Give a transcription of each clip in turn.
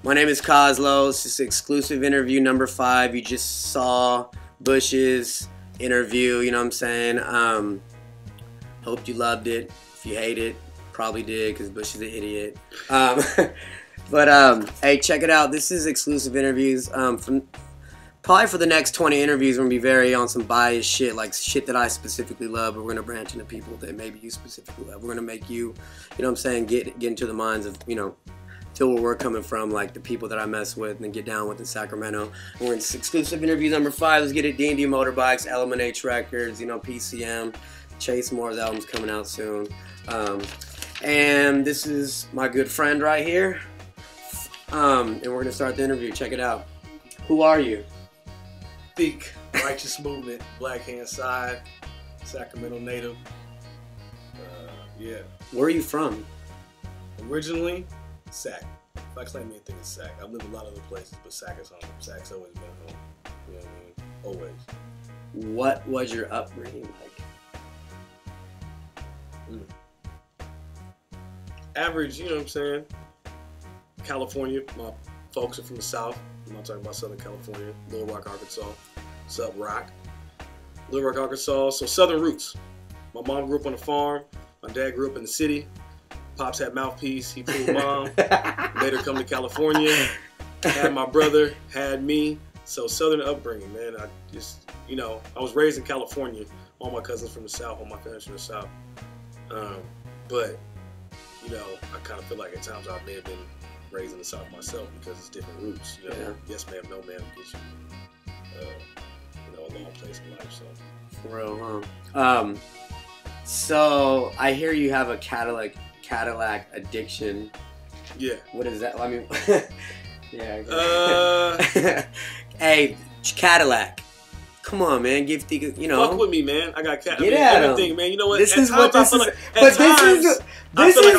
My name is Cawzlos. This is exclusive interview number 5. You just saw Bush's interview, you know what I'm saying? Hope you loved it. If you hate it, probably did, because Bush is an idiot. Hey, check it out. This is exclusive interviews. Probably for the next 20 interviews, we're going to be very on some biased shit, like shit that I specifically love, but we're going to branch into people that maybe you specifically love. We're going to make you, you know what I'm saying, get into the minds of, you know, to where we're coming from, like the people that I mess with and get down with in Sacramento. We're in exclusive interview number 5. Let's get it. D&D Motorbikes, L.M.N.H records, you know, PCM. Chase Moore's album's coming out soon. And this is my good friend right here. And we're gonna start the interview. Check it out. Who are you? Theek, Righteous Movement, Black Hand Side, Sacramento native. Yeah. Where are you from? Originally, Sac. If I claim anything, it's Sac. I've lived a lot of other places, but Sac is home. Sac's always been home. You know what I mean? Always. What was your upbringing like? Average, you know what I'm saying? California. My folks are from the South. I'm not talking about Southern California. Little Rock, Arkansas. Sub Rock. Little Rock, Arkansas. So Southern roots. My mom grew up on a farm. My dad grew up in the city. Pops had mouthpiece. He pulled mom. Later come to California. Had my brother. Had me. So Southern upbringing, man. I just, you know, I was raised in California. All my cousins from the South. All my parents from the South. But, you know, I kind of feel like at times I may have been raised in the South myself because it's different roots. You know, yeah. Yes ma'am, no ma'am gets you, you know, a long place in life. So. For real, huh? So I hear you have a Cadillac addiction. Yeah. What is that? I mean, yeah. Hey, Cadillac. Come on, man. Give Theek, you know. Fuck with me, man. I got everything, man. You know what? This is what this is. But this is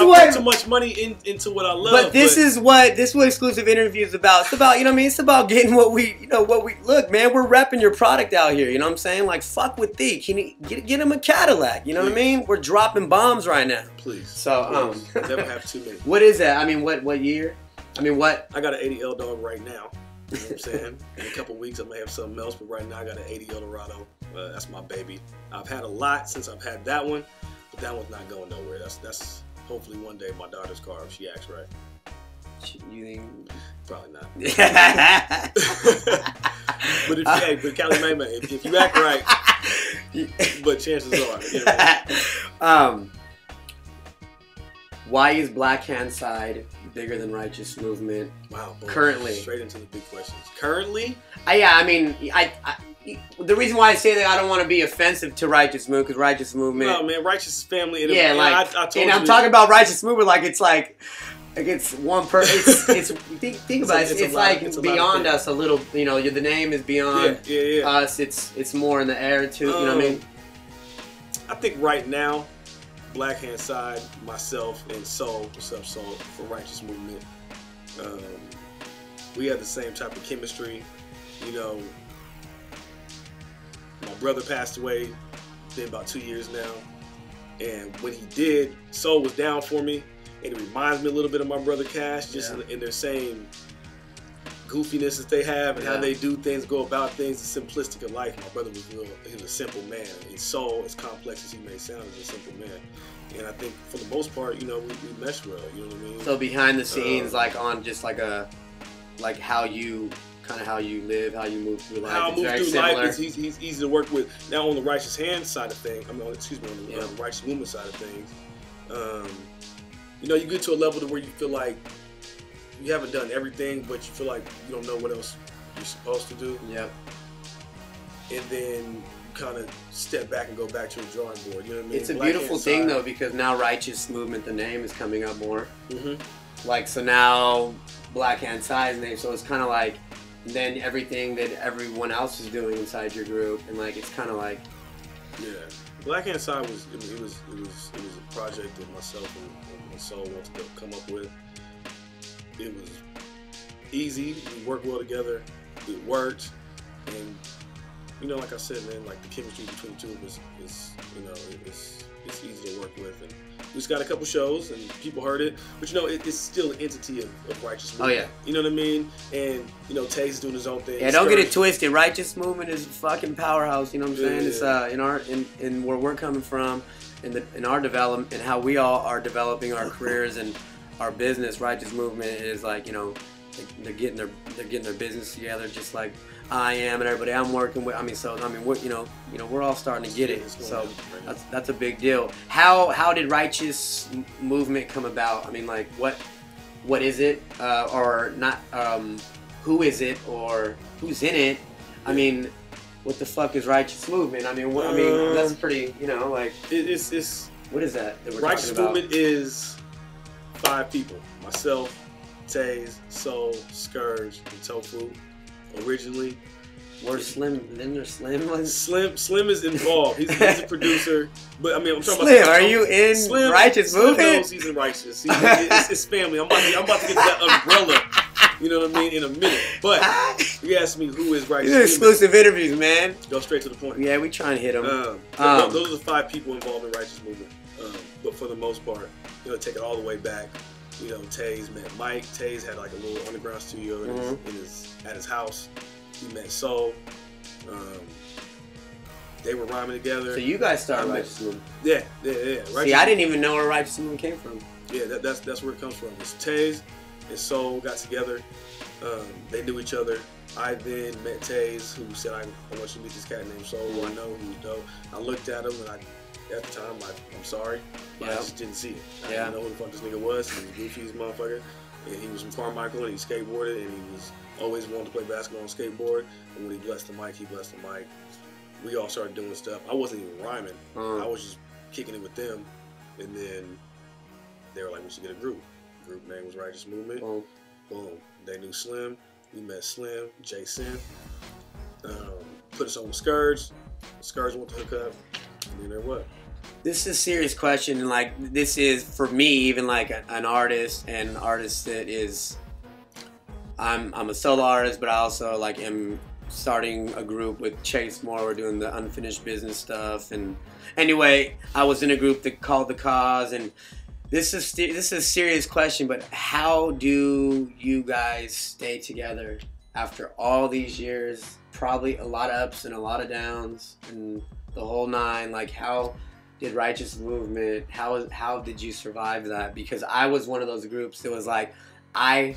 what I put too much money into what I love. But this is what exclusive interview is about. It's about, you know what I mean? It's about getting what we, you know, look, man. We're repping your product out here. You know what I'm saying? Like, fuck with Theek. Get him a Cadillac. You know what I mean? We're dropping bombs right now. Please. So never have too many. What is that? I mean, what year? I mean, what? I got an 80 L dog right now. You know what I'm saying? In a couple weeks, I may have something else, but right now I got an 80 Eldorado. That's my baby. I've had a lot since I've had that one, but that one's not going nowhere. That's hopefully one day my daughter's car if she acts right. You think? Probably not. But but Cali May, if you act right, but chances are, you know. Why is Black Hand Side bigger than Righteous Movement? Wow. Boy, currently. Straight into the big questions. Currently? Yeah, I mean, the reason why I say that I don't want to be offensive to Righteous Movement, because Righteous Movement. No, man, Righteous is family. And yeah, I told you I'm talking about Righteous Movement like it's one person. Think about it. It's like beyond us a little. You know, the name is beyond us. It's more in the air too. You know what I mean? I think right now, Black Hand Side, myself, and Soul, what's up, Soul, for Righteous Movement. We have the same type of chemistry. You know, my brother passed away, been about 2 years now. And when he did, Soul was down for me. And it reminds me a little bit of my brother Cash, just in their same goofiness that they have and how they do things, go about things, the simplistic of life. My brother was real, he was a simple man. And Soul, as complex as he may sound, is a simple man. And I think for the most part, you know, we mesh well, you know what I mean? So behind the scenes, like on just like how you live, how you move through life. How I move through similar. life is he's easy to work with. Now on the Righteous Hand side of things, on the Righteous Movement side of things, you know, you get to a level to where you feel like you haven't done everything, but you feel like you don't know what else you're supposed to do. Yep. And then you kind of step back and go back to the drawing board. You know what I mean? It's a beautiful thing though, because now Righteous Movement, the name is coming up more. Like, so now Black Hand Side's name, so it's kind of like then everything that everyone else is doing inside your group, and like it's kind of like Black Hand Side was a project that myself and Soul wanted to come up with. It was easy. We worked well together. It worked, and you know, like I said, man, like the chemistry between the two of us is you know, it's easy to work with, and We just got a couple shows and people heard it, but you know it's still an entity of Righteous Movement. Oh yeah. You know what I mean? And you know Taze is doing his own thing. Yeah, don't get it twisted. Righteous Movement is a fucking powerhouse. You know what I'm saying? Yeah. It's in where we're coming from, in our development, and how we all are developing our careers and our business. Righteous Movement is like, you know, they're getting their business together, just like I am and everybody I'm working with. I mean, we're, you know, we're all starting to get it. So that's a big deal. How did Righteous Movement come about? I mean, like, what is it, or not? Who is it, or who's in it? I mean, what the fuck is Righteous Movement? I mean, that's pretty, you know, like it's what is that we're Righteous talking about? Movement is 5 people: myself, Taze, Soul, Scourge, and Tofu. Originally, Where's Slim? Isn't there Slim? Slim is involved. He's a producer, but I mean, I'm talking Slim, about. are you in Slim, Righteous Slim Movement? knows he's in Righteous. It's family. I'm about to get to that umbrella. You know what I mean? In a minute. But you asked me who is Righteous These are exclusive interviews, man. Go straight to the point. Yeah, we try and hit them. Those are the 5 people involved in Righteous Movement. But for the most part, you know, take it all the way back. You know, Taze met Mike. Taze had like a little underground studio at his house. He met Soul. They were rhyming together. So you guys started Righteous Movement? Yeah. See, I didn't even know where Righteous Movement came from. Yeah, that's where it comes from. It's Taze and Soul got together. They knew each other. I then met Taze, who said, I want you to meet this cat named Soul, who I know, who's dope. I looked at him, and at the time, I'm sorry, but I just didn't see it. I didn't know who the fuck this nigga was. He was goofy as motherfucker. And he was from Carmichael, and he skateboarded, and he was always wanted to play basketball on skateboard. And when he blessed the mic, we all started doing stuff. I wasn't even rhyming. I was just kicking it with them. And then they were like, we should get a group. The group name was Righteous Movement. Boom. They knew Slim. We met Slim, Jason. Put us on with Scourge. Scourge went to hook up. And then there what? This is a serious question, and like this is for me, even like an artist, and an artist that is, I'm a solo artist, but I also like am starting a group with Chase Moore. We're doing the unfinished business stuff, and anyway, I was in a group that called The Cause, and this is a serious question, but how do you guys stay together after all these years? Probably a lot of ups and a lot of downs, and the whole nine. Like, how did Righteous Movement, how did you survive that? Because I was one of those groups that was like, I